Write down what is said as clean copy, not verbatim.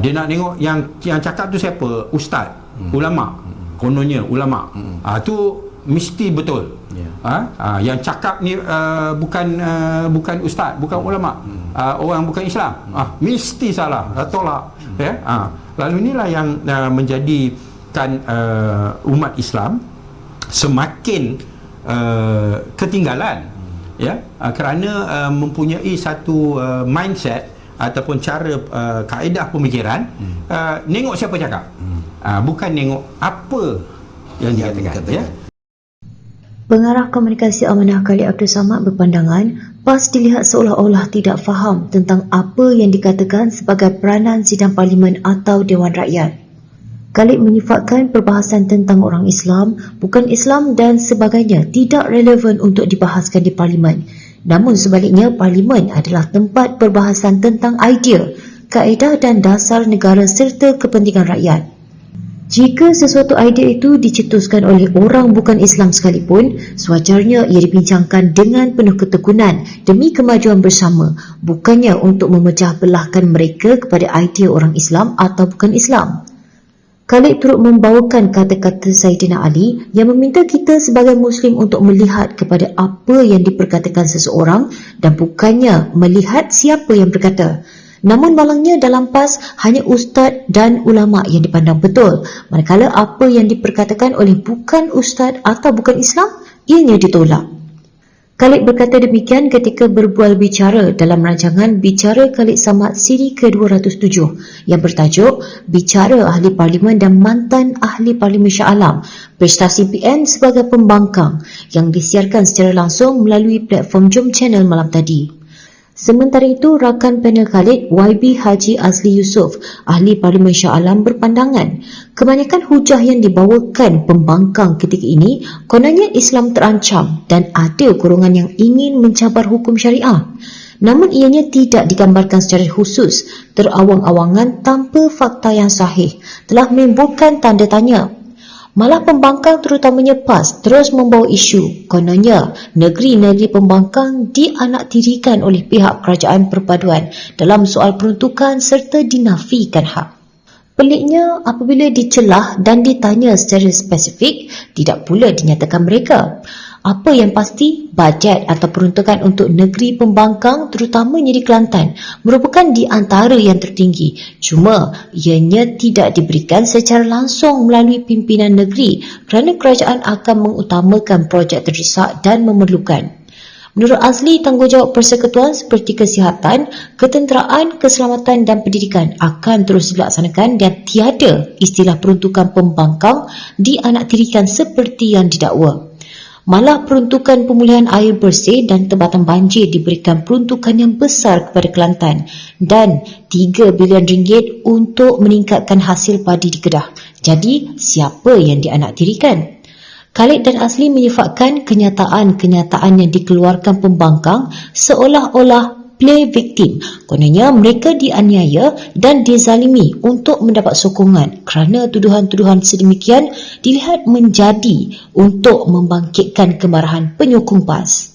Dia nak tengok yang cakap tu siapa? Ustaz, ulama. Kononnya ulama. Tu mesti betul. Yang cakap ni bukan ustaz, bukan ulama, orang bukan Islam, mesti salah, tolak. Lalu inilah yang menjadikan umat Islam semakin ketinggalan, kerana mempunyai satu mindset ataupun cara kaedah pemikiran, nengok siapa cakap, bukan nengok apa yang dikatakan. Pengarah Komunikasi Amanah Khalid Abdul Samad berpandangan PAS dilihat seolah-olah tidak faham tentang apa yang dikatakan sebagai peranan sidang parlimen atau Dewan Rakyat. Khalid menyifatkan perbahasan tentang orang Islam, bukan Islam dan sebagainya tidak relevan untuk dibahaskan di parlimen. Namun sebaliknya, parlimen adalah tempat perbahasan tentang idea, kaedah dan dasar negara serta kepentingan rakyat. Jika sesuatu idea itu dicetuskan oleh orang bukan Islam sekalipun, sewajarnya ia dibincangkan dengan penuh ketekunan demi kemajuan bersama, bukannya untuk memecah belahkan mereka kepada idea orang Islam atau bukan Islam. Khalid turut membawakan kata-kata Saidina Ali yang meminta kita sebagai Muslim untuk melihat kepada apa yang diperkatakan seseorang dan bukannya melihat siapa yang berkata. Namun malangnya dalam PAS hanya ustaz dan ulama yang dipandang betul, manakala apa yang diperkatakan oleh bukan ustaz atau bukan Islam, ianya ditolak. Khalid berkata demikian ketika berbual bicara dalam rancangan Bicara Khalid Samad siri ke-207 yang bertajuk Bicara Ahli Parlimen dan Mantan Ahli Parlimen Shah Alam, prestasi PN sebagai pembangkang, yang disiarkan secara langsung melalui platform Jom Channel malam tadi. Sementara itu, rakan panel Khalid, YB Haji Azli Yusof, Ahli Parlimen Shah Alam, berpandangan kebanyakan hujah yang dibawakan pembangkang ketika ini kononnya Islam terancam dan ada golongan yang ingin mencabar hukum syariah. Namun ianya tidak digambarkan secara khusus, terawang-awangan tanpa fakta yang sahih, telah menimbulkan tanda tanya. Malah pembangkang terutamanya PAS terus membawa isu kononnya negeri-negeri pembangkang dianaktirikan oleh pihak kerajaan perpaduan dalam soal peruntukan serta dinafikan hak. Peliknya, apabila dicelah dan ditanya secara spesifik, tidak pula dinyatakan mereka. Apa yang pasti, bajet atau peruntukan untuk negeri pembangkang terutamanya di Kelantan merupakan di antara yang tertinggi. Cuma, ianya tidak diberikan secara langsung melalui pimpinan negeri kerana kerajaan akan mengutamakan projek terdesak dan memerlukan. Menurut Azli, tanggungjawab persekutuan seperti kesihatan, ketenteraan, keselamatan dan pendidikan akan terus dilaksanakan dan tiada istilah peruntukan pembangkang dianaktirikan seperti yang didakwa. Malah peruntukan pemulihan air bersih dan tempatan banjir diberikan peruntukan yang besar kepada Kelantan dan RM3 bilion untuk meningkatkan hasil padi di Kedah. Jadi, siapa yang dianaktirikan? Khalid dan Azli menyifatkan kenyataan-kenyataan yang dikeluarkan pembangkang seolah-olah play victim. Kononnya mereka dianiaya dan dizalimi untuk mendapat sokongan kerana tuduhan-tuduhan sedemikian dilihat menjadi untuk membangkitkan kemarahan penyokong PAS.